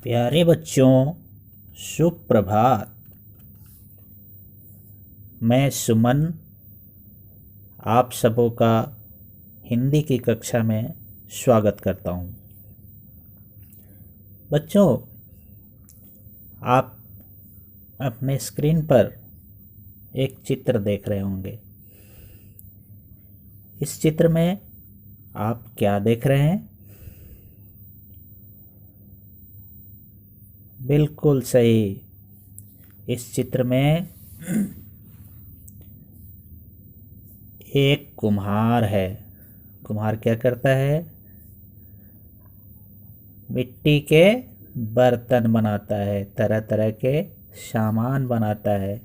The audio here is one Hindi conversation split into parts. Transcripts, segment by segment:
प्यारे बच्चों, शुभ प्रभात। मैं सुमन आप सबों का हिंदी की कक्षा में स्वागत करता हूँ। बच्चों, आप अपने स्क्रीन पर एक चित्र देख रहे होंगे। इस चित्र में आप क्या देख रहे हैं? बिल्कुल सही। इस चित्र में एक कुम्हार है। कुम्हार क्या करता है? मिट्टी के बर्तन बनाता है, तरह तरह के सामान बनाता है।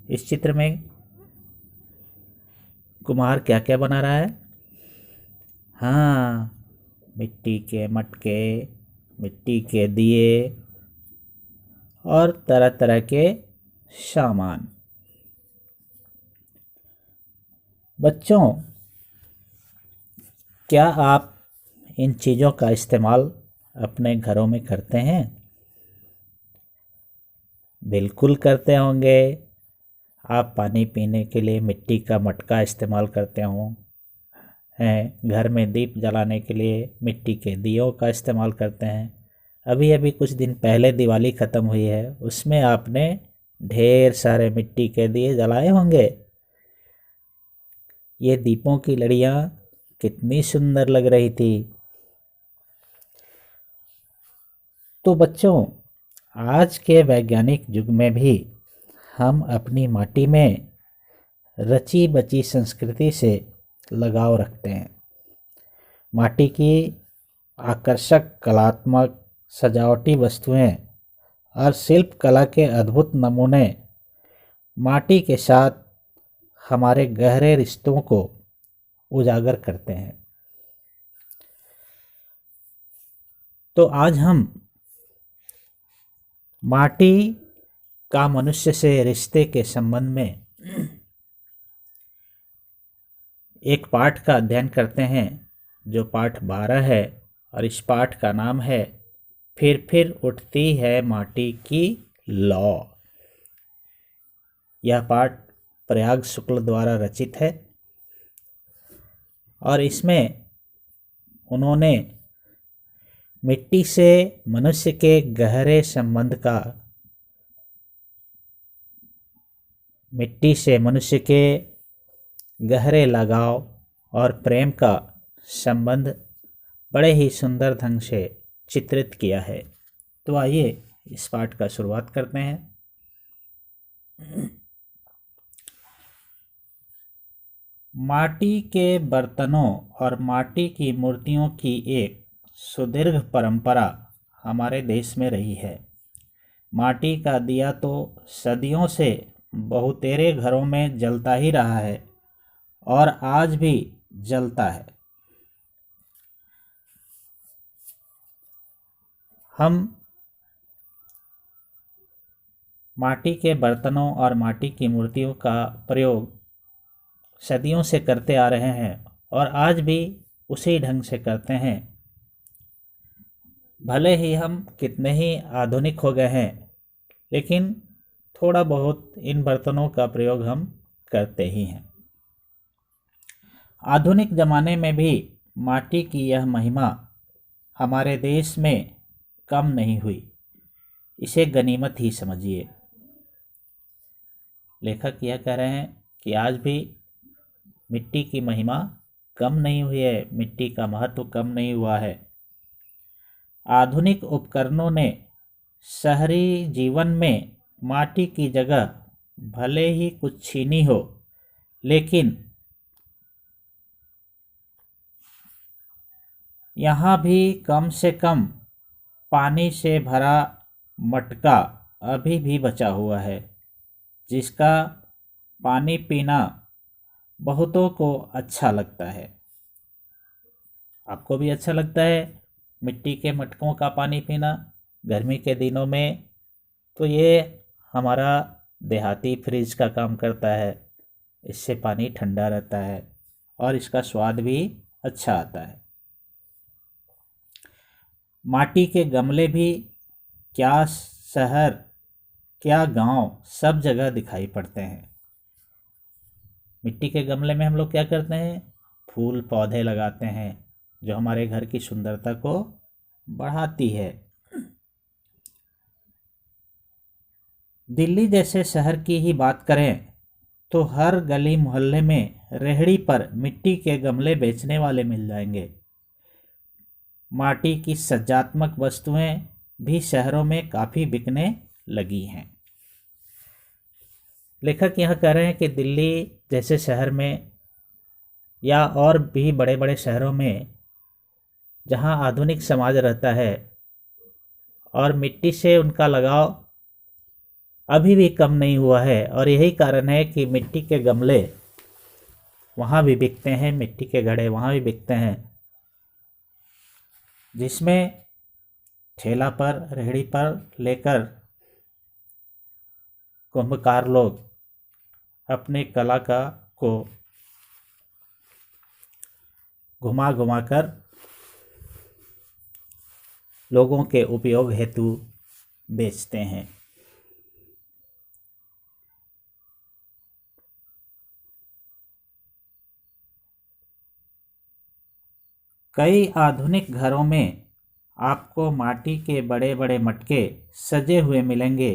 इस चित्र में कुम्हार क्या क्या बना रहा है? हाँ, मिट्टी के मटके, मिट्टी के दिए और तरह तरह के सामान। बच्चों, क्या आप इन चीज़ों का इस्तेमाल अपने घरों में करते हैं? बिल्कुल करते होंगे। आप पानी पीने के लिए मिट्टी का मटका इस्तेमाल करते हैं, घर में दीप जलाने के लिए मिट्टी के दियों का इस्तेमाल करते हैं। अभी अभी कुछ दिन पहले दिवाली ख़त्म हुई है, उसमें आपने ढेर सारे मिट्टी के दिए जलाए होंगे। ये दीपों की लड़ियाँ कितनी सुंदर लग रही थी। तो बच्चों, आज के वैज्ञानिक युग में भी हम अपनी माटी में रची बची संस्कृति से लगाव रखते हैं। माटी की आकर्षक कलात्मक सजावटी वस्तुएं और शिल्प कला के अद्भुत नमूने माटी के साथ हमारे गहरे रिश्तों को उजागर करते हैं। तो आज हम माटी का मनुष्य से रिश्ते के संबंध में एक पाठ का अध्ययन करते हैं, जो पाठ 12 है, और इस पाठ का नाम है फिर उठती है माटी की लौ। यह पाठ प्रयाग शुक्ल द्वारा रचित है और इसमें उन्होंने मिट्टी से मनुष्य के गहरे संबंध का, मिट्टी से मनुष्य के गहरे लगाव और प्रेम का संबंध बड़े ही सुंदर ढंग से चित्रित किया है। तो आइए इस पाठ का शुरुआत करते हैं। माटी के बर्तनों और माटी की मूर्तियों की एक सुदीर्घ परंपरा हमारे देश में रही है। माटी का दिया तो सदियों से बहुतेरे घरों में जलता ही रहा है और आज भी जलता है। हम माटी के बर्तनों और माटी की मूर्तियों का प्रयोग सदियों से करते आ रहे हैं और आज भी उसी ढंग से करते हैं। भले ही हम कितने ही आधुनिक हो गए हैं, लेकिन थोड़ा बहुत इन बर्तनों का प्रयोग हम करते ही हैं। आधुनिक ज़माने में भी माटी की यह महिमा हमारे देश में कम नहीं हुई। इसे गनीमत ही समझिए। लेखक यह कह रहे हैं कि आज भी मिट्टी की महिमा कम नहीं हुई है, मिट्टी का महत्व कम नहीं हुआ है। आधुनिक उपकरणों ने शहरी जीवन में माटी की जगह भले ही कुछ छीनी हो, लेकिन यहाँ भी कम से कम पानी से भरा मटका अभी भी बचा हुआ है, जिसका पानी पीना बहुतों को अच्छा लगता है। आपको भी अच्छा लगता है मिट्टी के मटकों का पानी पीना गर्मी के दिनों में? तो ये हमारा देहाती फ्रिज का काम करता है। इससे पानी ठंडा रहता है और इसका स्वाद भी अच्छा आता है। माटी के गमले भी क्या शहर, क्या गांव, सब जगह दिखाई पड़ते हैं। मिट्टी के गमले में हम लोग क्या करते हैं, फूल पौधे लगाते हैं जो हमारे घर की सुंदरता को बढ़ाती है। दिल्ली जैसे शहर की ही बात करें तो हर गली मोहल्ले में रेहड़ी पर मिट्टी के गमले बेचने वाले मिल जाएंगे। माटी की सजात्मक वस्तुएं भी शहरों में काफ़ी बिकने लगी हैं। लेखक यहाँ कह रहे हैं कि दिल्ली जैसे शहर में या और भी बड़े बड़े शहरों में जहाँ आधुनिक समाज रहता है और मिट्टी से उनका लगाव अभी भी कम नहीं हुआ है, और यही कारण है कि मिट्टी के गमले वहाँ भी बिकते हैं, मिट्टी के घड़े वहाँ भी बिकते हैं, जिसमें ठेला पर रेहड़ी पर लेकर कुंभकार लोग अपने कला को घुमा घुमा कर लोगों के उपयोग हेतु बेचते हैं। कई आधुनिक घरों में आपको माटी के बड़े बड़े मटके सजे हुए मिलेंगे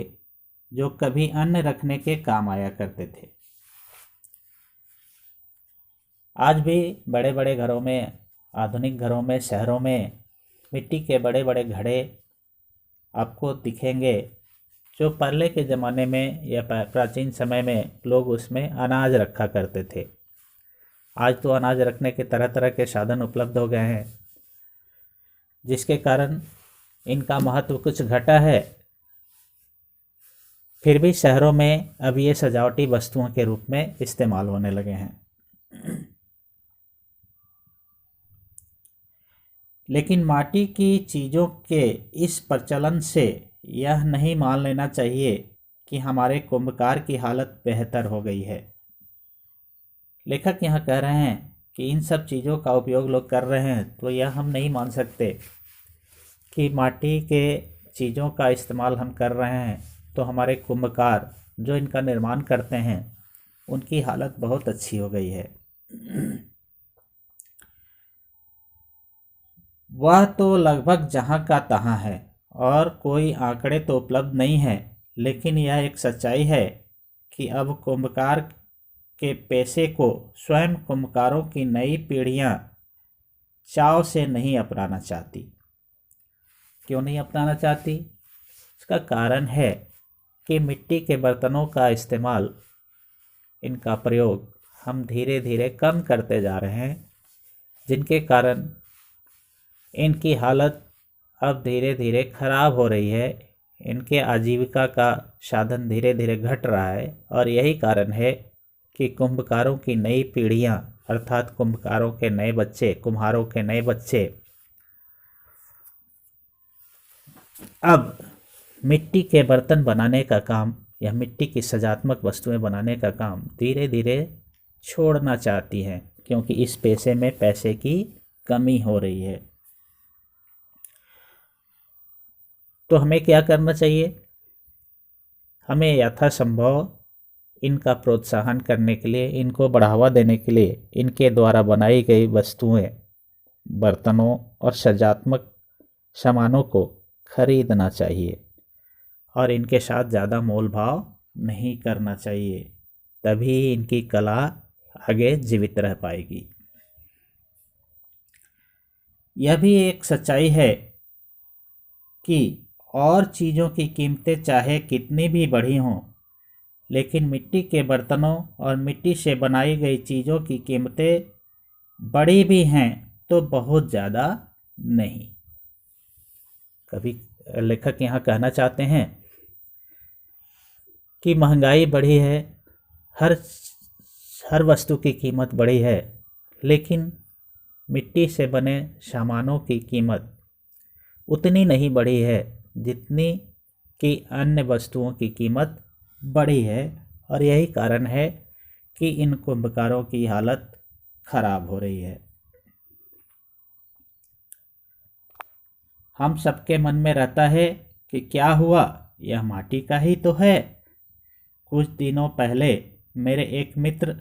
जो कभी अन्न रखने के काम आया करते थे। आज भी बड़े बड़े घरों में, आधुनिक घरों में, शहरों में मिट्टी के बड़े बड़े घड़े आपको दिखेंगे जो पहले के ज़माने में या प्राचीन समय में लोग उसमें अनाज रखा करते थे। आज तो अनाज रखने के तरह तरह के साधन उपलब्ध हो गए हैं, जिसके कारण इनका महत्व कुछ घटा है। फिर भी शहरों में अब ये सजावटी वस्तुओं के रूप में इस्तेमाल होने लगे हैं। लेकिन माटी की चीज़ों के इस प्रचलन से यह नहीं मान लेना चाहिए कि हमारे कुंभकार की हालत बेहतर हो गई है। लेखक यहाँ कह रहे हैं कि इन सब चीज़ों का उपयोग लोग कर रहे हैं तो यह हम नहीं मान सकते कि माटी के चीज़ों का इस्तेमाल हम कर रहे हैं तो हमारे कुंभकार जो इनका निर्माण करते हैं उनकी हालत बहुत अच्छी हो गई है। वह तो लगभग जहाँ का तहाँ है और कोई आंकड़े तो उपलब्ध नहीं है, लेकिन यह एक सच्चाई है कि अब कुंभकार के पेशे को स्वयं कुंभकारों की नई पीढ़ियाँ चाव से नहीं अपनाना चाहती। क्यों नहीं अपनाना चाहती? इसका कारण है कि मिट्टी के बर्तनों का इस्तेमाल, इनका प्रयोग हम धीरे धीरे कम करते जा रहे हैं, जिनके कारण इनकी हालत अब धीरे धीरे खराब हो रही है। इनके आजीविका का साधन धीरे धीरे घट रहा है और यही कारण है कि कुंभकारों की नई पीढ़ियाँ अर्थात कुंभकारों के नए बच्चे, कुम्हारों के नए बच्चे अब मिट्टी के बर्तन बनाने का काम या मिट्टी की सजात्मक वस्तुएं बनाने का काम धीरे धीरे छोड़ना चाहती हैं, क्योंकि इस पेशे में पैसे की कमी हो रही है। तो हमें क्या करना चाहिए? हमें यथासंभव इनका प्रोत्साहन करने के लिए, इनको बढ़ावा देने के लिए इनके द्वारा बनाई गई वस्तुएं, बर्तनों और सजात्मक सामानों को खरीदना चाहिए और इनके साथ ज़्यादा मोल भाव नहीं करना चाहिए, तभी इनकी कला आगे जीवित रह पाएगी। यह भी एक सच्चाई है कि और चीज़ों की कीमतें चाहे कितनी भी बढ़ी हों, लेकिन मिट्टी के बर्तनों और मिट्टी से बनाई गई चीज़ों की कीमतें बढ़ी भी हैं तो बहुत ज़्यादा नहीं। कभी लेखक यहाँ कहना चाहते हैं कि महंगाई बढ़ी है, हर वस्तु की कीमत बढ़ी है, लेकिन मिट्टी से बने सामानों की कीमत उतनी नहीं बढ़ी है जितनी कि अन्य वस्तुओं की कीमत बढ़ी है, और यही कारण है कि इन कुंभकारों की हालत खराब हो रही है। हम सबके मन में रहता है कि क्या हुआ, यह माटी का ही तो है। कुछ दिनों पहले मेरे एक मित्र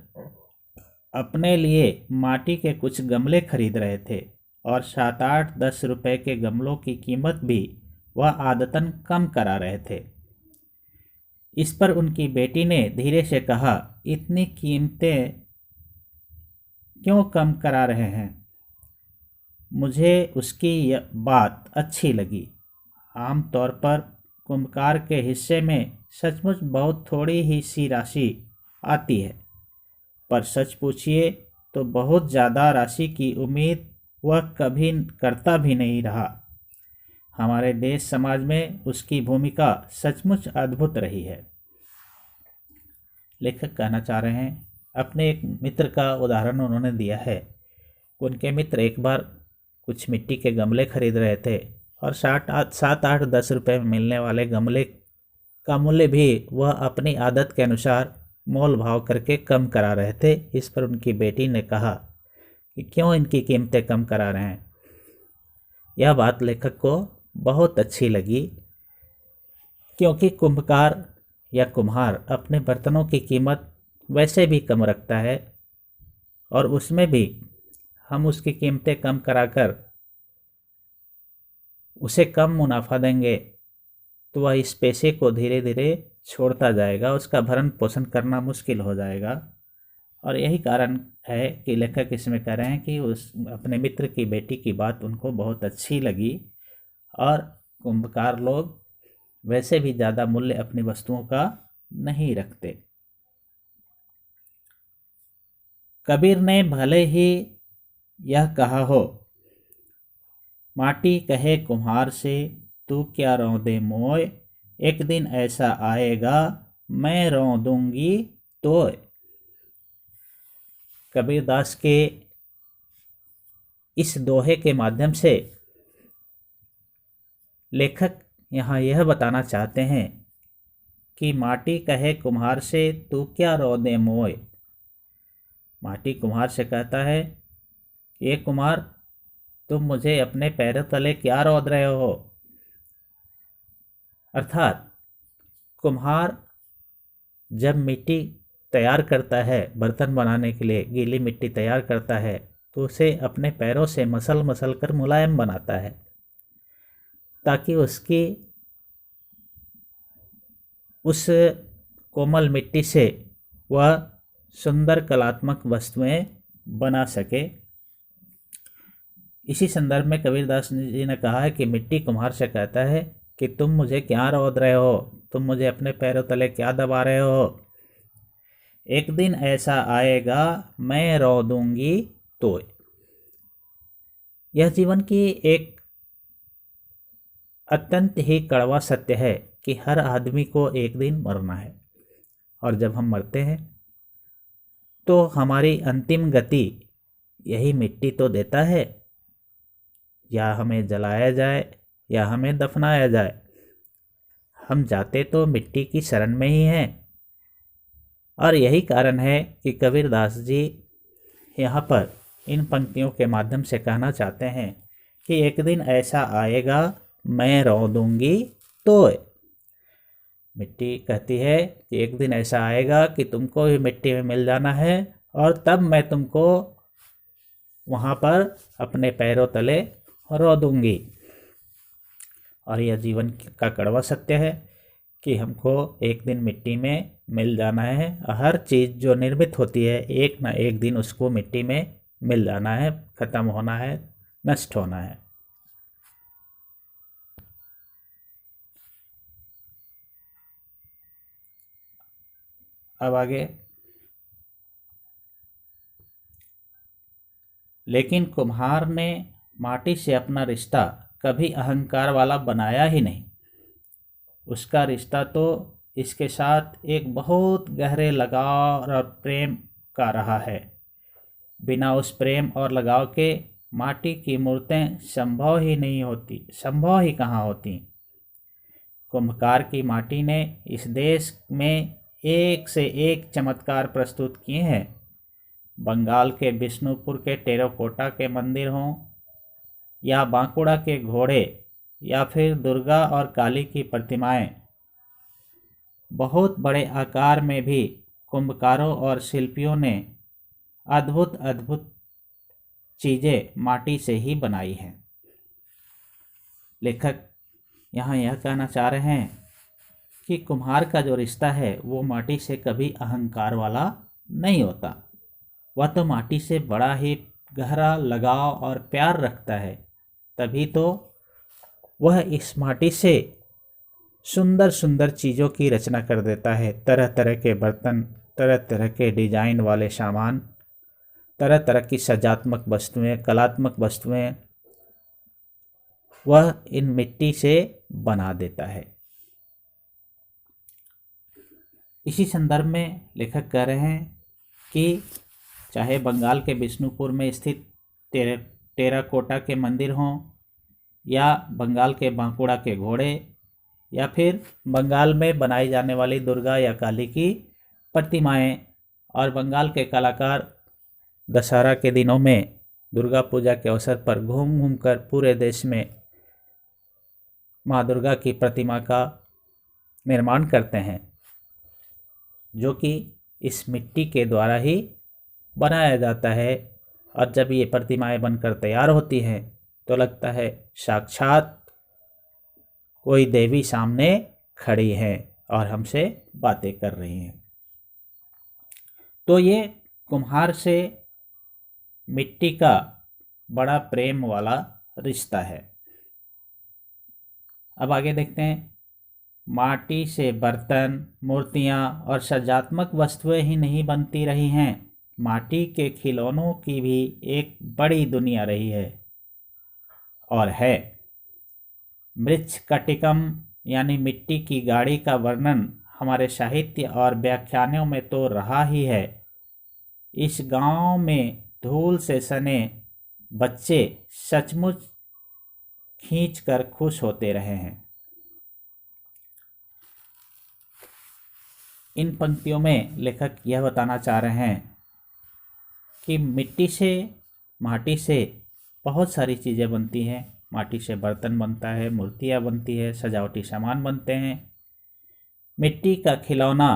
अपने लिए माटी के कुछ गमले खरीद रहे थे और 7-8-10 रुपए के गमलों की कीमत भी वह आदतन कम करा रहे थे। इस पर उनकी बेटी ने धीरे से कहा, इतनी कीमतें क्यों कम करा रहे हैं? मुझे उसकी यह बात अच्छी लगी। आमतौर पर कुंभकार के हिस्से में सचमुच बहुत थोड़ी ही सी राशि आती है, पर सच पूछिए तो बहुत ज़्यादा राशि की उम्मीद वह कभी करता भी नहीं रहा। हमारे देश समाज में उसकी भूमिका सचमुच अद्भुत रही है। लेखक कहना चाह रहे हैं, अपने एक मित्र का उदाहरण उन्होंने दिया है। उनके मित्र एक बार कुछ मिट्टी के गमले खरीद रहे थे और 7-8-10 रुपये में मिलने वाले गमले का मूल्य भी वह अपनी आदत के अनुसार मोल भाव करके कम करा रहे थे। इस पर उनकी बेटी ने कहा कि क्यों इनकी कीमतें कम करा रहे हैं। यह बात लेखक को बहुत अच्छी लगी, क्योंकि कुंभकार या कुम्हार अपने बर्तनों की कीमत वैसे भी कम रखता है और उसमें भी हम उसकी कीमतें कम कराकर उसे कम मुनाफा देंगे तो वह इस पेशे को धीरे धीरे छोड़ता जाएगा, उसका भरण पोषण करना मुश्किल हो जाएगा। और यही कारण है कि लेखक इसमें कह रहे हैं कि उस अपने मित्र की बेटी की बात उनको बहुत अच्छी लगी और कुंभकार लोग वैसे भी ज़्यादा मूल्य अपनी वस्तुओं का नहीं रखते। कबीर ने भले ही यह कहा हो, माटी कहे कुम्हार से तू क्या रौंदे मोय, एक दिन ऐसा आएगा मैं रौंदूंगी तोय। कबीरदास के इस दोहे के माध्यम से लेखक यहाँ यह बताना चाहते हैं कि माटी कहे कुम्हार से तू क्या रौंदे मोय। माटी कुम्हार से कहता है, ये कुम्हार तुम मुझे अपने पैरों तले क्या रौंद रहे हो। अर्थात कुम्हार जब मिट्टी तैयार करता है, बर्तन बनाने के लिए गीली मिट्टी तैयार करता है, तो उसे अपने पैरों से मसल मसल कर मुलायम बनाता है, ताकि उसकी उस कोमल मिट्टी से वह सुंदर कलात्मक वस्तुएं बना सके। इसी संदर्भ में कबीरदास जी ने कहा है कि मिट्टी कुम्हार से कहता है कि तुम मुझे क्या रौंद रहे हो, तुम मुझे अपने पैरों तले क्या दबा रहे हो। एक दिन ऐसा आएगा मैं रौंदूंगी तोय। यह जीवन की एक अत्यंत ही कड़वा सत्य है कि हर आदमी को एक दिन मरना है, और जब हम मरते हैं तो हमारी अंतिम गति यही मिट्टी तो देता है, या हमें जलाया जाए या हमें दफनाया जाए। हम जाते तो मिट्टी की शरण में ही हैं, और यही कारण है कि कबीरदास जी यहाँ पर इन पंक्तियों के माध्यम से कहना चाहते हैं कि एक दिन ऐसा आएगा मैं रौंदूंगी तोय। मिट्टी कहती है कि एक दिन ऐसा आएगा कि तुमको भी मिट्टी में मिल जाना है, और तब मैं तुमको वहाँ पर अपने पैरों तले रौंदूंगी। और यह जीवन का कड़वा सत्य है कि हमको एक दिन मिट्टी में मिल जाना है। हर चीज़ जो निर्मित होती है एक ना एक दिन उसको मिट्टी में मिल जाना है, ख़त्म होना है, नष्ट होना है। अब आगे, लेकिन कुम्हार ने माटी से अपना रिश्ता कभी अहंकार वाला बनाया ही नहीं। उसका रिश्ता तो इसके साथ एक बहुत गहरे लगाव और प्रेम का रहा है। बिना उस प्रेम और लगाव के माटी की मूर्तें संभव ही कहाँ होती। कुंभकार की माटी ने इस देश में एक से एक चमत्कार प्रस्तुत किए हैं। बंगाल के बिष्णुपुर के टेराकोटा के मंदिर हों या बांकुड़ा के घोड़े या फिर दुर्गा और काली की प्रतिमाएं बहुत बड़े आकार में भी कुंभकारों और शिल्पियों ने अद्भुत अद्भुत चीज़ें माटी से ही बनाई हैं। लेखक यहाँ यह कहना चाह रहे हैं कि कुम्हार का जो रिश्ता है वो माटी से कभी अहंकार वाला नहीं होता। वह तो माटी से बड़ा ही गहरा लगाव और प्यार रखता है, तभी तो वह इस माटी से सुंदर सुंदर चीज़ों की रचना कर देता है। तरह तरह के बर्तन, तरह तरह के डिजाइन वाले सामान, तरह तरह की सजात्मक वस्तुएं, कलात्मक वस्तुएं वह इन मिट्टी से बना देता है। इसी संदर्भ में लेखक कह रहे हैं कि चाहे बंगाल के बिष्णुपुर में स्थित टेराकोटा के मंदिर हों, या बंगाल के बांकुड़ा के घोड़े, या फिर बंगाल में बनाई जाने वाली दुर्गा या काली की प्रतिमाएं, और बंगाल के कलाकार दशहरा के दिनों में दुर्गा पूजा के अवसर पर घूम घूम कर पूरे देश में माँ दुर्गा की प्रतिमा का निर्माण करते हैं, जो कि इस मिट्टी के द्वारा ही बनाया जाता है। और जब ये प्रतिमाएं बनकर तैयार होती हैं तो लगता है साक्षात कोई देवी सामने खड़ी है और हमसे बातें कर रही हैं। तो ये कुम्हार से मिट्टी का बड़ा प्रेम वाला रिश्ता है। अब आगे देखते हैं। माटी से बर्तन, मूर्तियाँ और सजात्मक वस्तुएं ही नहीं बनती रही हैं, माटी के खिलौनों की भी एक बड़ी दुनिया रही है और है। मृच्छकटिकम यानी मिट्टी की गाड़ी का वर्णन हमारे साहित्य और व्याख्यानों में तो रहा ही है। इस गांव में धूल से सने बच्चे सचमुच खींचकर खुश होते रहे हैं। इन पंक्तियों में लेखक यह बताना चाह रहे हैं कि मिट्टी से, माटी से बहुत सारी चीज़ें बनती हैं। माटी से बर्तन बनता है, मूर्तियाँ बनती है, सजावटी सामान बनते हैं, मिट्टी का खिलौना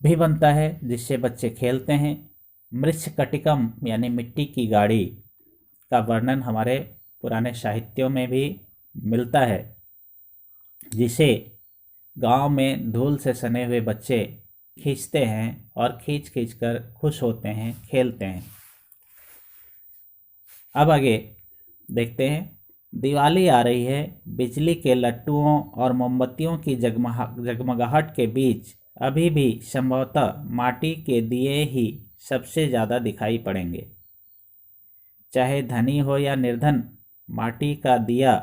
भी बनता है जिससे बच्चे खेलते हैं। मृच्छकटिकम यानी मिट्टी की गाड़ी का वर्णन हमारे पुराने साहित्यों में भी मिलता है, जिसे गांव में धूल से सने हुए बच्चे खींचते हैं और खींच खींच कर खुश होते हैं, खेलते हैं। अब आगे देखते हैं। दिवाली आ रही है, बिजली के लट्टुओं और मोमबत्तियों की जगमगाहट के बीच अभी भी संभवतः माटी के दिए ही सबसे ज़्यादा दिखाई पड़ेंगे। चाहे धनी हो या निर्धन, माटी का दिया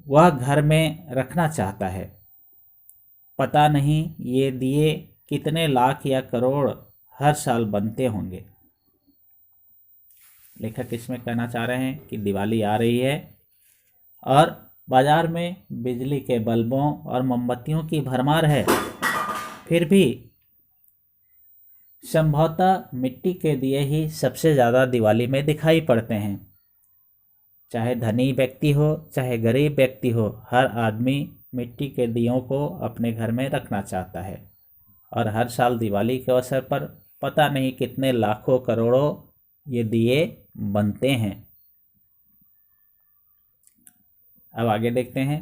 वह घर में रखना चाहता है। पता नहीं ये दिए कितने लाख या करोड़ हर साल बनते होंगे। लेखक इसमें कहना चाह रहे हैं कि दिवाली आ रही है और बाजार में बिजली के बल्बों और मोमबत्तियों की भरमार है, फिर भी संभवतः मिट्टी के दिए ही सबसे ज़्यादा दिवाली में दिखाई पड़ते हैं। चाहे धनी व्यक्ति हो, चाहे गरीब व्यक्ति हो, हर आदमी मिट्टी के दियों को अपने घर में रखना चाहता है और हर साल दिवाली के अवसर पर पता नहीं कितने लाखों करोड़ों ये दिए बनते हैं। अब आगे देखते हैं।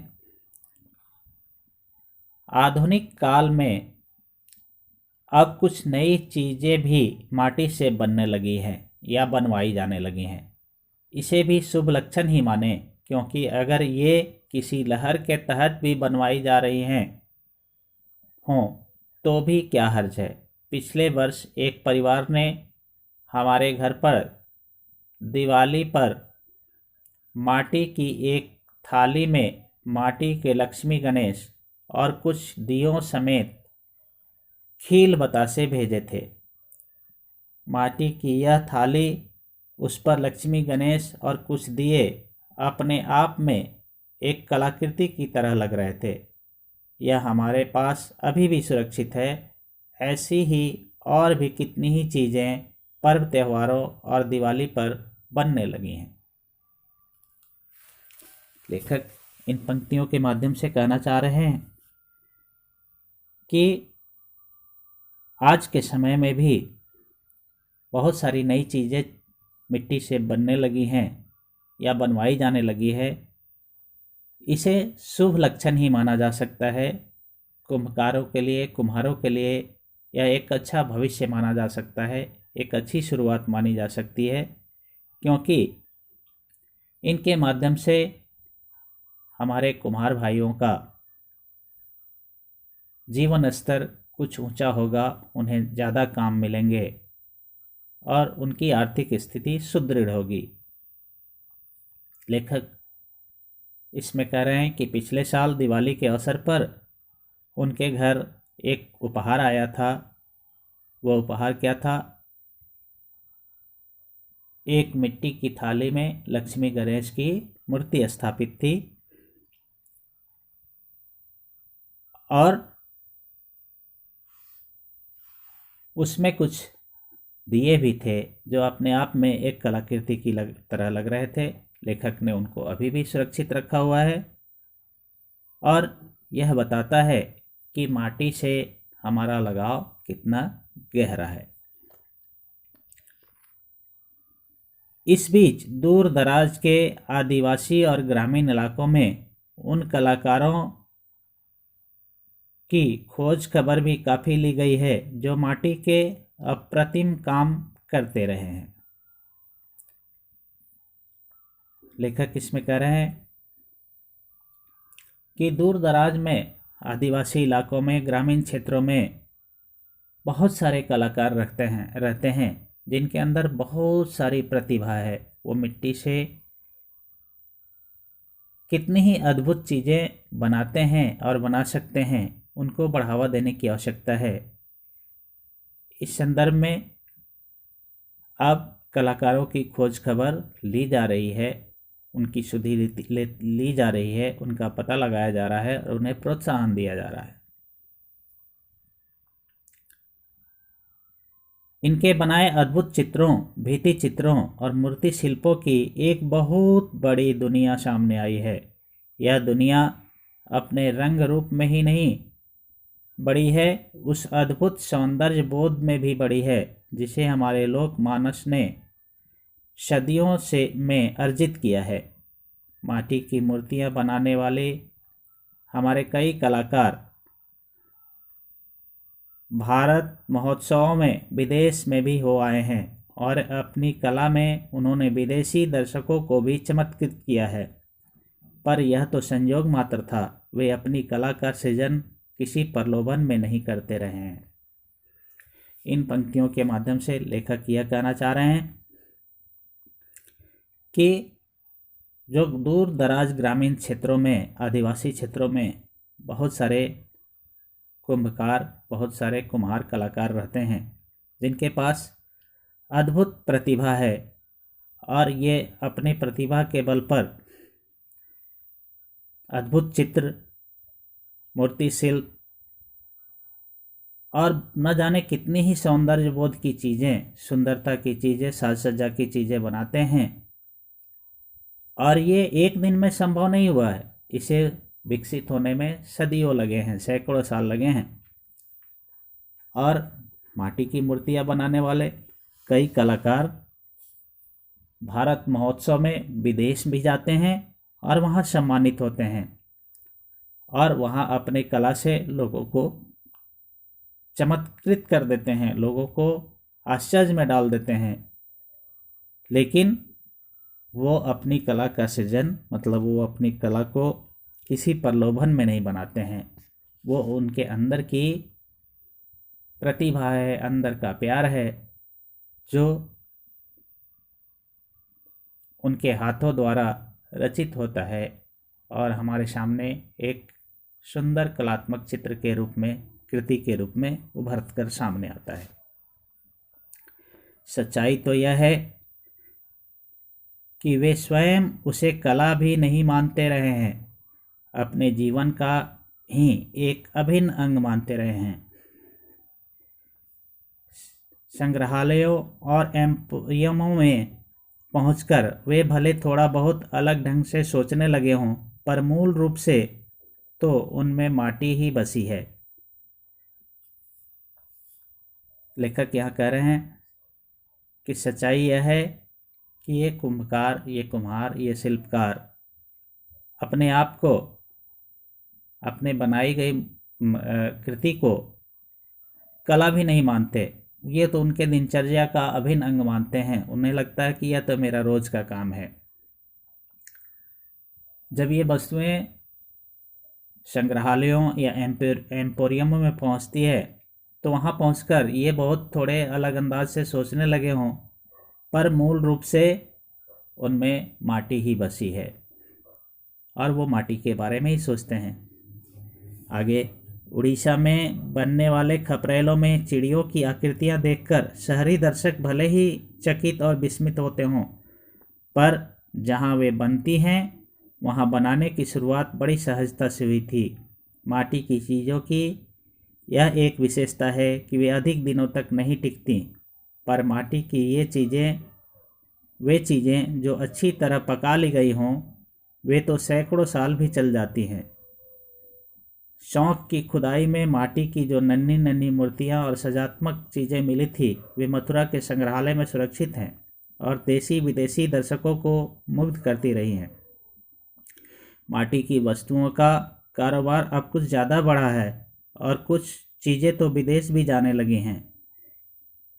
आधुनिक काल में अब कुछ नई चीज़ें भी माटी से बनने लगी हैं या बनवाई जाने लगी हैं। इसे भी शुभ लक्षण ही माने, क्योंकि अगर ये किसी लहर के तहत भी बनवाई जा रही हैं हों तो भी क्या हर्ज है। पिछले वर्ष एक परिवार ने हमारे घर पर दिवाली पर माटी की एक थाली में माटी के लक्ष्मी गणेश और कुछ दियों समेत खील बतासे भेजे थे। माटी की यह थाली, उस पर लक्ष्मी गणेश और कुछ दिए अपने आप में एक कलाकृति की तरह लग रहे थे। यह हमारे पास अभी भी सुरक्षित है। ऐसी ही और भी कितनी ही चीज़ें पर्व त्योहारों और दिवाली पर बनने लगी हैं। लेखक इन पंक्तियों के माध्यम से कहना चाह रहे हैं कि आज के समय में भी बहुत सारी नई चीज़ें मिट्टी से बनने लगी हैं या बनवाई जाने लगी है। इसे शुभ लक्षण ही माना जा सकता है। कुम्हारों के लिए यह एक अच्छा भविष्य माना जा सकता है, एक अच्छी शुरुआत मानी जा सकती है, क्योंकि इनके माध्यम से हमारे कुम्हार भाइयों का जीवन स्तर कुछ ऊंचा होगा, उन्हें ज़्यादा काम मिलेंगे और उनकी आर्थिक स्थिति सुदृढ़ होगी। लेखक इसमें कह रहे हैं कि पिछले साल दिवाली के अवसर पर उनके घर एक उपहार आया था। वह उपहार क्या था? एक मिट्टी की थाली में लक्ष्मी गणेश की मूर्ति स्थापित थी और उसमें कुछ दिए भी थे जो अपने आप में एक कलाकृति की तरह लग रहे थे। लेखक ने उनको अभी भी सुरक्षित रखा हुआ है और यह बताता है कि माटी से हमारा लगाव कितना गहरा है। इस बीच दूर दराज के आदिवासी और ग्रामीण इलाकों में उन कलाकारों की खोज खबर भी काफ़ी ली गई है जो माटी के अप्रतिम काम करते रहे हैं। लेखक इसमें कह रहे हैं कि दूर दराज में, आदिवासी इलाकों में, ग्रामीण क्षेत्रों में बहुत सारे कलाकार रहते हैं जिनके अंदर बहुत सारी प्रतिभा है। वो मिट्टी से कितनी ही अद्भुत चीज़ें बनाते हैं और बना सकते हैं, उनको बढ़ावा देने की आवश्यकता है। इस संदर्भ में अब कलाकारों की खोज खबर ली जा रही है, उनकी सुधि ली जा रही है, उनका पता लगाया जा रहा है और उन्हें प्रोत्साहन दिया जा रहा है। इनके बनाए अद्भुत चित्रों, भित्ति चित्रों और मूर्ति शिल्पों की एक बहुत बड़ी दुनिया सामने आई है। यह दुनिया अपने रंग रूप में ही नहीं बड़ी है, उस अद्भुत सौंदर्य बोध में भी बड़ी है जिसे हमारे लोक मानस ने सदियों से में अर्जित किया है। माटी की मूर्तियां बनाने वाले हमारे कई कलाकार भारत महोत्सवों में, विदेश में भी हो आए हैं और अपनी कला में उन्होंने विदेशी दर्शकों को भी चमत्कृत किया है। पर यह तो संयोग मात्र था, वे अपनी कला का सृजन किसी प्रलोभन में नहीं करते रहे हैं। इन पंक्तियों के माध्यम से लेखक यह कहना चाह रहे हैं कि जो दूर दराज ग्रामीण क्षेत्रों में, आदिवासी क्षेत्रों में बहुत सारे कुंभकार, बहुत सारे कुम्हार कलाकार रहते हैं जिनके पास अद्भुत प्रतिभा है और ये अपनी प्रतिभा के बल पर अद्भुत चित्र, मूर्ति शिल्प और न जाने कितनी ही सौंदर्य बोध की चीज़ें, सुंदरता की चीज़ें, साज सज्जा की चीज़ें बनाते हैं। और ये एक दिन में संभव नहीं हुआ है, इसे विकसित होने में सदियों लगे हैं, सैकड़ों साल लगे हैं। और माटी की मूर्तियां बनाने वाले कई कलाकार भारत महोत्सव में विदेश भी जाते हैं और वहाँ सम्मानित होते हैं और वहाँ अपने कला से लोगों को चमत्कृत कर देते हैं, लोगों को आश्चर्य में डाल देते हैं। लेकिन वो अपनी कला का सृजन, मतलब वो अपनी कला को किसी प्रलोभन में नहीं बनाते हैं। वो उनके अंदर की प्रतिभा है, अंदर का प्यार है जो उनके हाथों द्वारा रचित होता है और हमारे सामने एक सुंदर कलात्मक चित्र के रूप में, कृति के रूप में उभर कर सामने आता है। सच्चाई तो यह है कि वे स्वयं उसे कला भी नहीं मानते रहे हैं, अपने जीवन का ही एक अभिन्न अंग मानते रहे हैं। संग्रहालयों और एम्पोरियमों में पहुंचकर वे भले थोड़ा बहुत अलग ढंग से सोचने लगे हों, पर मूल रूप से तो उनमें माटी ही बसी है। लेखक यहाँ कह रहे हैं कि सच्चाई यह है कि ये कुम्भकार, ये कुम्हार, ये शिल्पकार अपने आप को, अपने बनाई गई कृति को कला भी नहीं मानते। ये तो उनके दिनचर्या का अभिन्न अंग मानते हैं। उन्हें लगता है कि यह तो मेरा रोज का काम है। जब ये वस्तुएं संग्रहालयों या एम्पोरियमों में पहुंचती है तो वहां पहुंचकर ये बहुत थोड़े अलग अंदाज से सोचने लगे हों, पर मूल रूप से उनमें माटी ही बसी है और वो माटी के बारे में ही सोचते हैं। आगे, उड़ीसा में बनने वाले खपरेलों में चिड़ियों की आकृतियां देखकर शहरी दर्शक भले ही चकित और विस्मित होते हों, पर जहां वे बनती हैं वहां बनाने की शुरुआत बड़ी सहजता से हुई थी। माटी की चीज़ों की यह एक विशेषता है कि वे अधिक दिनों तक नहीं टिकती, पर माटी की वे चीज़ें जो अच्छी तरह पका ली गई हों, वे तो सैकड़ों साल भी चल जाती हैं। शौक की खुदाई में माटी की जो नन्ही नन्ही मूर्तियाँ और सजात्मक चीज़ें मिली थी, वे मथुरा के संग्रहालय में सुरक्षित हैं और देशी विदेशी दर्शकों को मुग्ध करती रही हैं। माटी की वस्तुओं का कारोबार अब कुछ ज़्यादा बढ़ा है और कुछ चीज़ें तो विदेश भी जाने लगी हैं।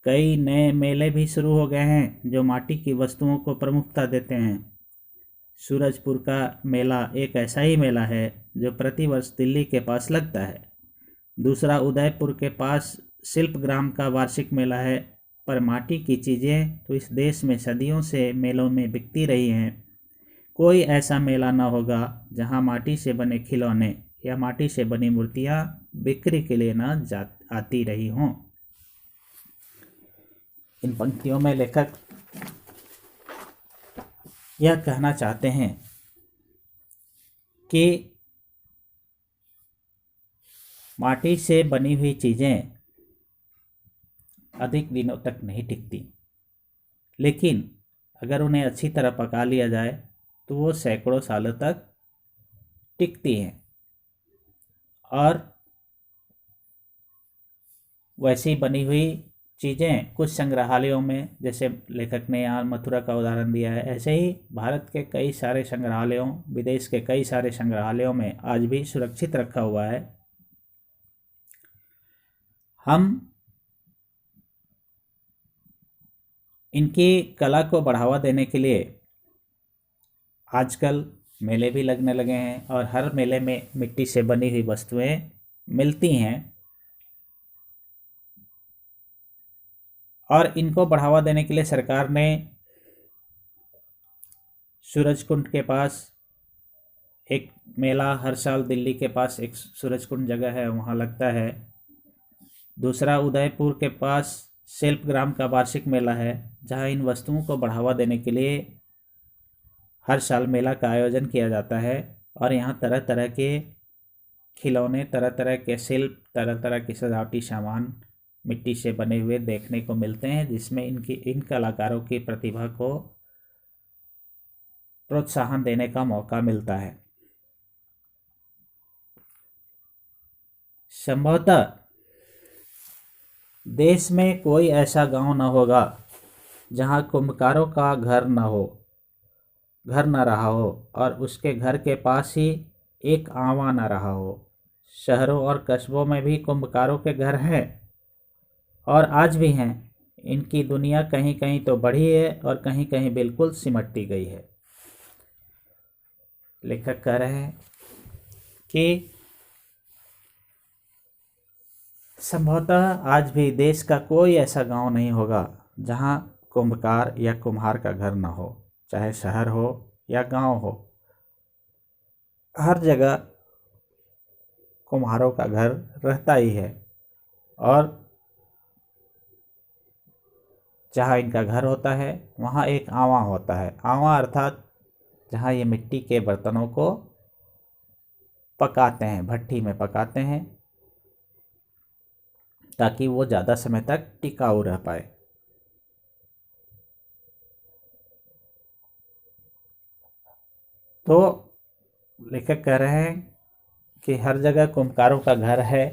कई नए मेले भी शुरू हो गए हैं जो माटी की वस्तुओं को प्रमुखता देते हैं। सूरजपुर का मेला एक ऐसा ही मेला है जो प्रतिवर्ष दिल्ली के पास लगता है। दूसरा उदयपुर के पास शिल्पग्राम का वार्षिक मेला है। पर माटी की चीज़ें तो इस देश में सदियों से मेलों में बिकती रही हैं। कोई ऐसा मेला न होगा जहां माटी से बने खिलौने या माटी से बनी मूर्तियां बिक्री के लिए न आती रही हों। इन पंक्तियों में लेखक यह कहना चाहते हैं कि माटी से बनी हुई चीज़ें अधिक दिनों तक नहीं टिकती, लेकिन अगर उन्हें अच्छी तरह पका लिया जाए तो वो सैकड़ों सालों तक टिकती हैं। और वैसी बनी हुई चीज़ें कुछ संग्रहालयों में, जैसे लेखक ने यहाँ मथुरा का उदाहरण दिया है, ऐसे ही भारत के कई सारे संग्रहालयों, विदेश के कई सारे संग्रहालयों में आज भी सुरक्षित रखा हुआ है। हम इनकी कला को बढ़ावा देने के लिए आजकल मेले भी लगने लगे हैं और हर मेले में मिट्टी से बनी हुई वस्तुएं मिलती हैं। और इनको बढ़ावा देने के लिए सरकार ने सूरजकुंड के पास एक मेला, हर साल दिल्ली के पास एक सूरजकुंड जगह है, वहाँ लगता है। दूसरा उदयपुर के पास शिल्पग्राम का वार्षिक मेला है, जहाँ इन वस्तुओं को बढ़ावा देने के लिए हर साल मेला का आयोजन किया जाता है। और यहाँ तरह तरह के खिलौने, तरह तरह के शिल्प, तरह तरह के सजावटी सामान मिट्टी से बने हुए देखने को मिलते हैं, जिसमें इन कलाकारों की प्रतिभा को प्रोत्साहन देने का मौका मिलता है। संभवतः देश में कोई ऐसा गांव न होगा जहां कुम्भकारों का घर न रहा हो और उसके घर के पास ही एक आवा न रहा हो। शहरों और कस्बों में भी कुम्भकारों के घर हैं और आज भी हैं। इनकी दुनिया कहीं कहीं तो बढ़ी है और कहीं कहीं बिल्कुल सिमटती गई है। लेखक कह रहे हैं कि संभवतः आज भी देश का कोई ऐसा गांव नहीं होगा जहां कुम्भकार या कुम्हार का घर न हो, चाहे शहर हो या गांव हो। हर जगह कुम्हारों का घर रहता ही है और जहाँ इनका घर होता है वहाँ एक आवा होता है। आवा अर्थात जहाँ ये मिट्टी के बर्तनों को पकाते हैं, भट्ठी में पकाते हैं। ताकि वो ज़्यादा समय तक टिकाऊ रह पाए। तो लेखक कह रहे हैं कि हर जगह कुम्भकारों का घर है,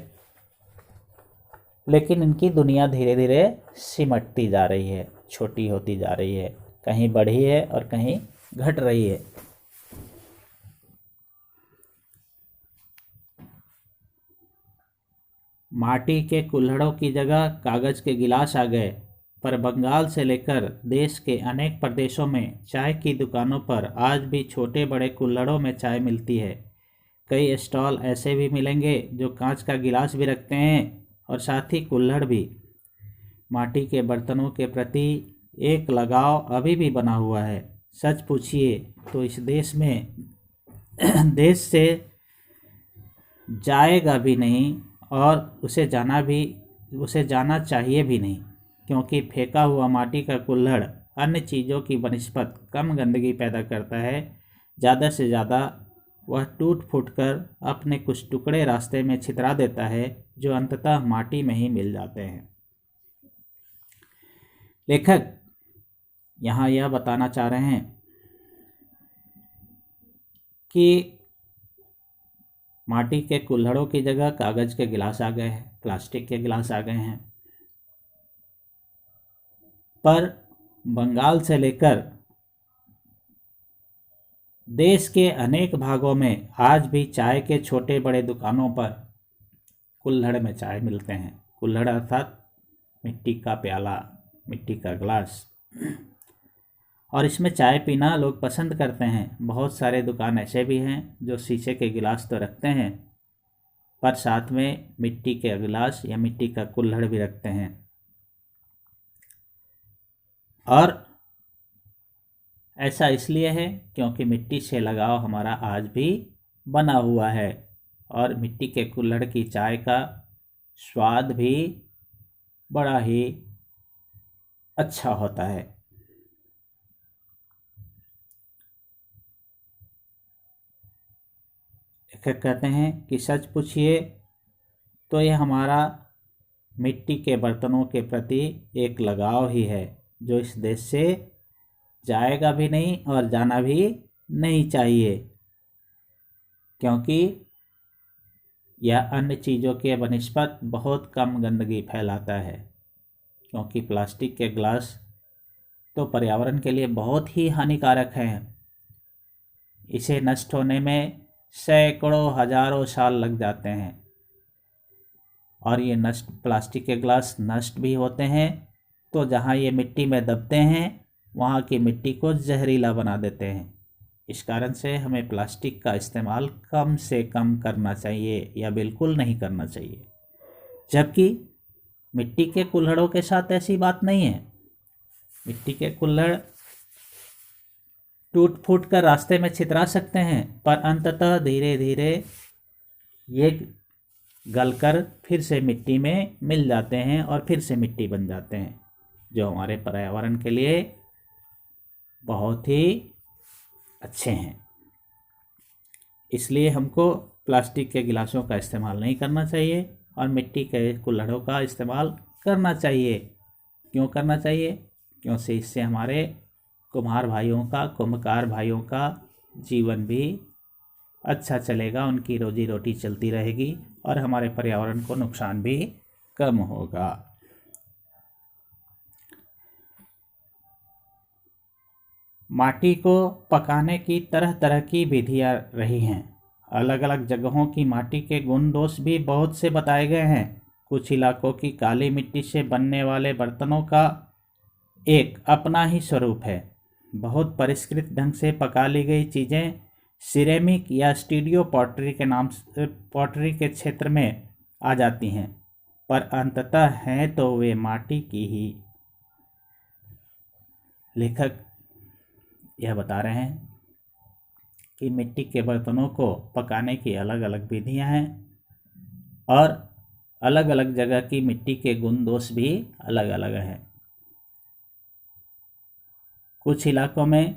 लेकिन इनकी दुनिया धीरे धीरे सिमटती जा रही है, छोटी होती जा रही है, कहीं बढ़ी है और कहीं घट रही है। माटी के कुल्हड़ों की जगह कागज के गिलास आ गए, पर बंगाल से लेकर देश के अनेक प्रदेशों में चाय की दुकानों पर आज भी छोटे बड़े कुल्हड़ों में चाय मिलती है। कई स्टॉल ऐसे भी मिलेंगे जो कांच का गिलास भी रखते हैं और साथ ही कुल्हड़ भी। माटी के बर्तनों के प्रति एक लगाव अभी भी बना हुआ है। सच पूछिए तो इस देश में देश से जाएगा भी नहीं और उसे जाना चाहिए भी नहीं, क्योंकि फेंका हुआ माटी का कुल्हड़ अन्य चीज़ों की बनिस्बत कम गंदगी पैदा करता है। ज़्यादा से ज़्यादा वह टूट फूट कर अपने कुछ टुकड़े रास्ते में छितरा देता है, जो अंततः माटी में ही मिल जाते हैं। लेखक यहाँ यह बताना चाह रहे हैं कि माटी के कुल्हड़ों की जगह कागज के गिलास आ गए हैं, प्लास्टिक के गिलास आ गए हैं, पर बंगाल से लेकर देश के अनेक भागों में आज भी चाय के छोटे बड़े दुकानों पर कुल्हड़ में चाय मिलते हैं। कुल्हड़ अर्थात मिट्टी का प्याला, मिट्टी का गिलास, और इसमें चाय पीना लोग पसंद करते हैं। बहुत सारे दुकान ऐसे भी हैं जो शीशे के गिलास तो रखते हैं, पर साथ में मिट्टी के गिलास या मिट्टी का कुल्हड़ भी रखते हैं। और ऐसा इसलिए है क्योंकि मिट्टी से लगाव हमारा आज भी बना हुआ है, और मिट्टी के कुल्हड़ की चाय का स्वाद भी बड़ा ही अच्छा होता है। लेखक कहते हैं कि सच पूछिए तो यह हमारा मिट्टी के बर्तनों के प्रति एक लगाव ही है, जो इस देश से जाएगा भी नहीं और जाना भी नहीं चाहिए, क्योंकि यह अन्य चीज़ों के बनिस्बत बहुत कम गंदगी फैलाता है। क्योंकि प्लास्टिक के गिलास तो पर्यावरण के लिए बहुत ही हानिकारक हैं। इसे नष्ट होने में सैकड़ों हजारों साल लग जाते हैं, और ये प्लास्टिक के गिलास नष्ट भी होते हैं तो जहाँ ये मिट्टी में दबते हैं वहाँ की मिट्टी को जहरीला बना देते हैं। इस कारण से हमें प्लास्टिक का इस्तेमाल कम से कम करना चाहिए या बिल्कुल नहीं करना चाहिए। जबकि मिट्टी के कुल्हड़ों के साथ ऐसी बात नहीं है। मिट्टी के कुल्हड़ टूट फूट कर रास्ते में छितरा सकते हैं, पर अंततः धीरे धीरे ये गलकर फिर से मिट्टी में मिल जाते हैं और फिर से मिट्टी बन जाते हैं, जो हमारे पर्यावरण के लिए बहुत ही अच्छे हैं। इसलिए हमको प्लास्टिक के गिलासों का इस्तेमाल नहीं करना चाहिए और मिट्टी के कुल्हड़ों का इस्तेमाल करना चाहिए। क्यों करना चाहिए? क्योंकि इससे हमारे कुम्हार भाइयों का जीवन भी अच्छा चलेगा, उनकी रोजी रोटी चलती रहेगी और हमारे पर्यावरण को नुकसान भी कम होगा। माटी को पकाने की तरह तरह की विधियाँ रही हैं। अलग अलग जगहों की माटी के गुण दोष भी बहुत से बताए गए हैं। कुछ इलाकों की काली मिट्टी से बनने वाले बर्तनों का एक अपना ही स्वरूप है। बहुत परिष्कृत ढंग से पका ली गई चीज़ें सिरेमिक या स्टीडियो पॉटरी के क्षेत्र में आ जाती हैं, पर अंततः हैं तो वे माटी की ही। लेखक यह बता रहे हैं कि मिट्टी के बर्तनों को पकाने की अलग अलग विधियां हैं और अलग अलग जगह की मिट्टी के गुण दोष भी अलग अलग हैं। कुछ इलाकों में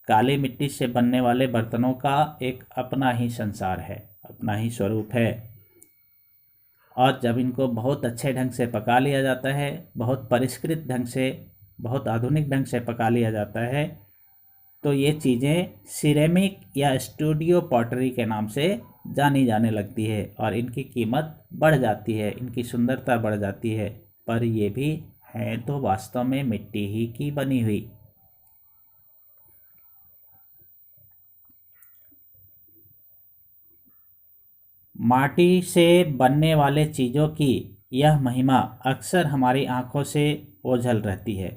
काली मिट्टी से बनने वाले बर्तनों का एक अपना ही संसार है, अपना ही स्वरूप है। और जब इनको बहुत अच्छे ढंग से पका लिया जाता है, बहुत परिष्कृत ढंग से, बहुत आधुनिक ढंग से पका लिया जाता है, तो ये चीज़ें सिरेमिक या स्टूडियो पॉटरी के नाम से जानी जाने लगती है और इनकी कीमत बढ़ जाती है, इनकी सुंदरता बढ़ जाती है। पर ये भी हैं तो वास्तव में मिट्टी ही की बनी हुई। माटी से बनने वाले चीज़ों की यह महिमा अक्सर हमारी आंखों से ओझल रहती है,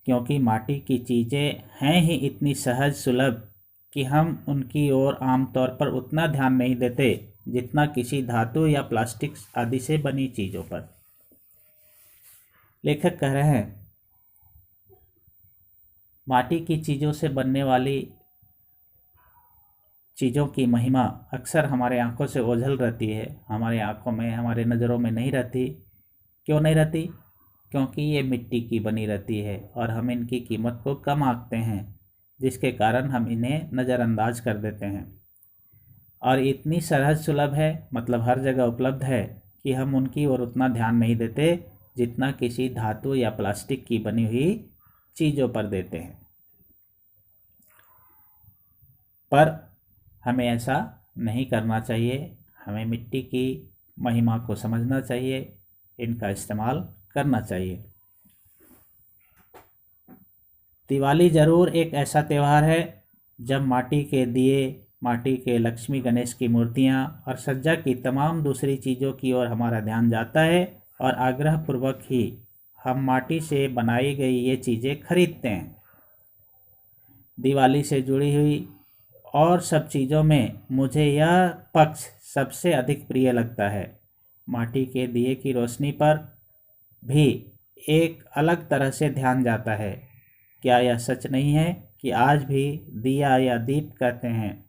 क्योंकि माटी की चीज़ें हैं ही इतनी सहज सुलभ कि हम उनकी ओर आमतौर पर उतना ध्यान नहीं देते जितना किसी धातु या प्लास्टिक आदि से बनी चीज़ों पर। लेखक कह रहे हैं, माटी की चीज़ों से बनने वाली चीज़ों की महिमा अक्सर हमारे आंखों से ओझल रहती है, हमारे आंखों में, हमारे नज़रों में नहीं रहती। क्यों नहीं रहती? क्योंकि ये मिट्टी की बनी रहती है और हम इनकी कीमत को कम आंकते हैं, जिसके कारण हम इन्हें नज़रअंदाज कर देते हैं। और इतनी सहज सुलभ है, मतलब हर जगह उपलब्ध है, कि हम उनकी ओर उतना ध्यान नहीं देते जितना किसी धातु या प्लास्टिक की बनी हुई चीज़ों पर देते हैं। पर हमें ऐसा नहीं करना चाहिए। हमें मिट्टी की महिमा को समझना चाहिए, इनका इस्तेमाल करना चाहिए। दिवाली ज़रूर एक ऐसा त्यौहार है जब माटी के दिए, माटी के लक्ष्मी गणेश की मूर्तियाँ और सज्जा की तमाम दूसरी चीज़ों की ओर हमारा ध्यान जाता है और आग्रहपूर्वक ही हम माटी से बनाई गई ये चीज़ें खरीदते हैं। दिवाली से जुड़ी हुई और सब चीज़ों में मुझे यह पक्ष सबसे अधिक प्रिय लगता है। माटी के दिए की रोशनी पर भी एक अलग तरह से ध्यान जाता है। क्या यह सच नहीं है कि आज भी दिया या दीप कहते हैं,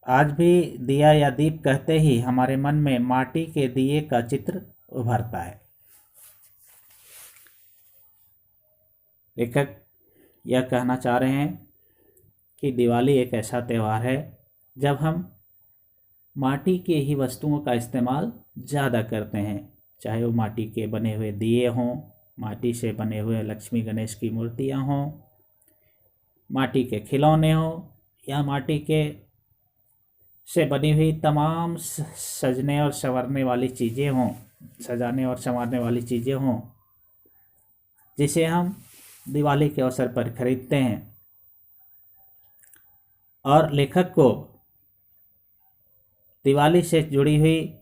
आज भी दिया या दीप कहते ही हमारे मन में माटी के दिए का चित्र उभरता है। लेखक यह कहना चाह रहे हैं कि दिवाली एक ऐसा त्यौहार है जब हम माटी के ही वस्तुओं का इस्तेमाल ज़्यादा करते हैं, चाहे वो माटी के बने हुए दिए हों, माटी से बने हुए लक्ष्मी गणेश की मूर्तियाँ हों, माटी के खिलौने हों, या माटी के से बनी हुई तमाम सजने और संवरने वाली चीज़ें हों, सजाने और संवारने वाली चीज़ें हों, जिसे हम दिवाली के अवसर पर खरीदते हैं। और लेखक को दिवाली से जुड़ी हुई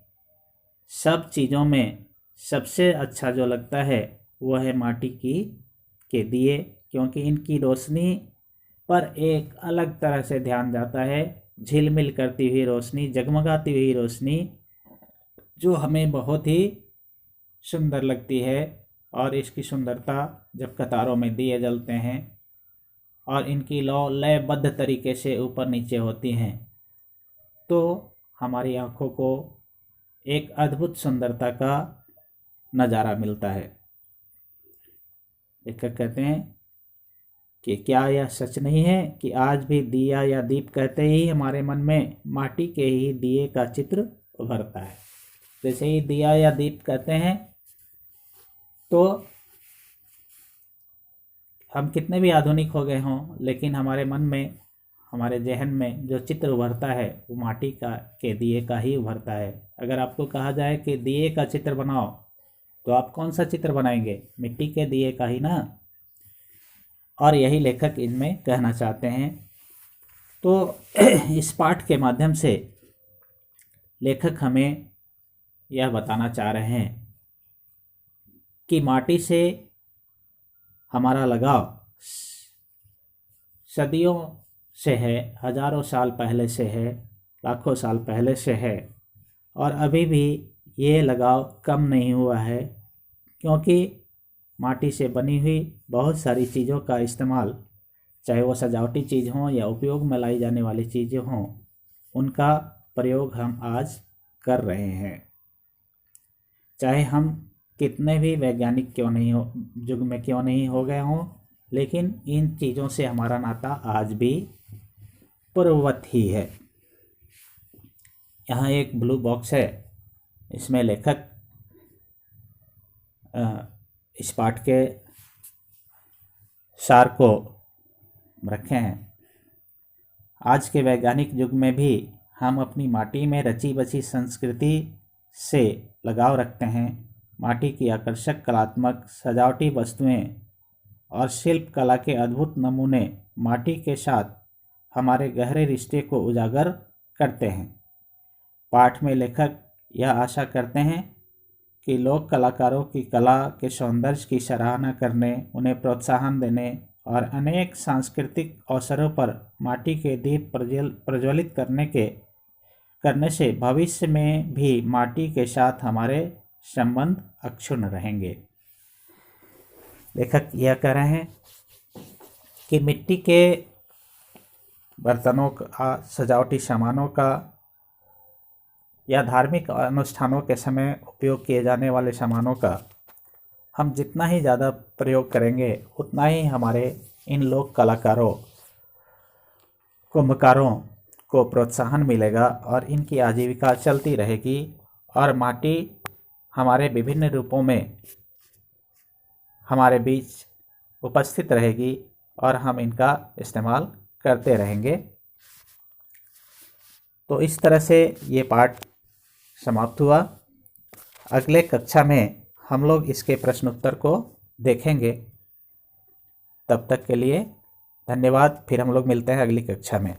सब चीज़ों में सबसे अच्छा जो लगता है वह है माटी के दिए, क्योंकि इनकी रोशनी पर एक अलग तरह से ध्यान जाता है। झिलमिल करती हुई रोशनी, जगमगाती हुई रोशनी, जो हमें बहुत ही सुंदर लगती है। और इसकी सुंदरता जब कतारों में दिए जलते हैं और इनकी लयबद्ध तरीके से ऊपर नीचे होती हैं, तो हमारी आँखों को एक अद्भुत सुंदरता का नज़ारा मिलता है। लेखक कहते हैं कि क्या यह सच नहीं है कि आज भी दिया या दीप कहते ही हमारे मन में माटी के ही दिए का चित्र उभरता है। जैसे ही दिया या दीप कहते हैं तो हम कितने भी आधुनिक हो गए हों, लेकिन हमारे मन में, हमारे जहन में जो चित्र उभरता है वो माटी के दिए का ही उभरता है। अगर आपको कहा जाए कि दिए का चित्र बनाओ तो आप कौन सा चित्र बनाएंगे? मिट्टी के दिए का ही ना। और यही लेखक इनमें कहना चाहते हैं। तो इस पाठ के माध्यम से लेखक हमें यह बताना चाह रहे हैं कि माटी से हमारा लगाव सदियों से है, हजारों साल पहले से है, लाखों साल पहले से है, और अभी भी ये लगाव कम नहीं हुआ है, क्योंकि माटी से बनी हुई बहुत सारी चीज़ों का इस्तेमाल, चाहे वो सजावटी चीज़ हों या उपयोग में लाई जाने वाली चीज़ें हों, उनका प्रयोग हम आज कर रहे हैं। चाहे हम कितने भी वैज्ञानिक क्यों नहीं हो, युग में क्यों नहीं हो गए हों, लेकिन इन चीज़ों से हमारा नाता आज भी पूर्ववत ही है। यहाँ एक ब्लू बॉक्स है, इसमें लेखक इस पाठ के सार को रखे हैं। आज के वैज्ञानिक युग में भी हम अपनी माटी में रची बची संस्कृति से लगाव रखते हैं। माटी की आकर्षक कलात्मक सजावटी वस्तुएं और शिल्प कला के अद्भुत नमूने माटी के साथ हमारे गहरे रिश्ते को उजागर करते हैं। पाठ में लेखक यह आशा करते हैं कि लोक कलाकारों की कला के सौंदर्य की सराहना करने, उन्हें प्रोत्साहन देने और अनेक सांस्कृतिक अवसरों पर माटी के दीप प्रज्वलित करने से भविष्य में भी माटी के साथ हमारे संबंध अक्षुण्ण रहेंगे। लेखक यह कह रहे हैं कि मिट्टी के बर्तनों का, सजावटी सामानों का या धार्मिक अनुष्ठानों के समय उपयोग किए जाने वाले सामानों का हम जितना ही ज़्यादा प्रयोग करेंगे उतना ही हमारे इन लोक कलाकारों, कुम्भकारों को प्रोत्साहन मिलेगा और इनकी आजीविका चलती रहेगी और माटी हमारे विभिन्न रूपों में हमारे बीच उपस्थित रहेगी और हम इनका इस्तेमाल करते रहेंगे। तो इस तरह से ये पाठ समाप्त हुआ। अगले कक्षा में हम लोग इसके प्रश्न उत्तर को देखेंगे। तब तक के लिए धन्यवाद। फिर हम लोग मिलते हैं अगली कक्षा में।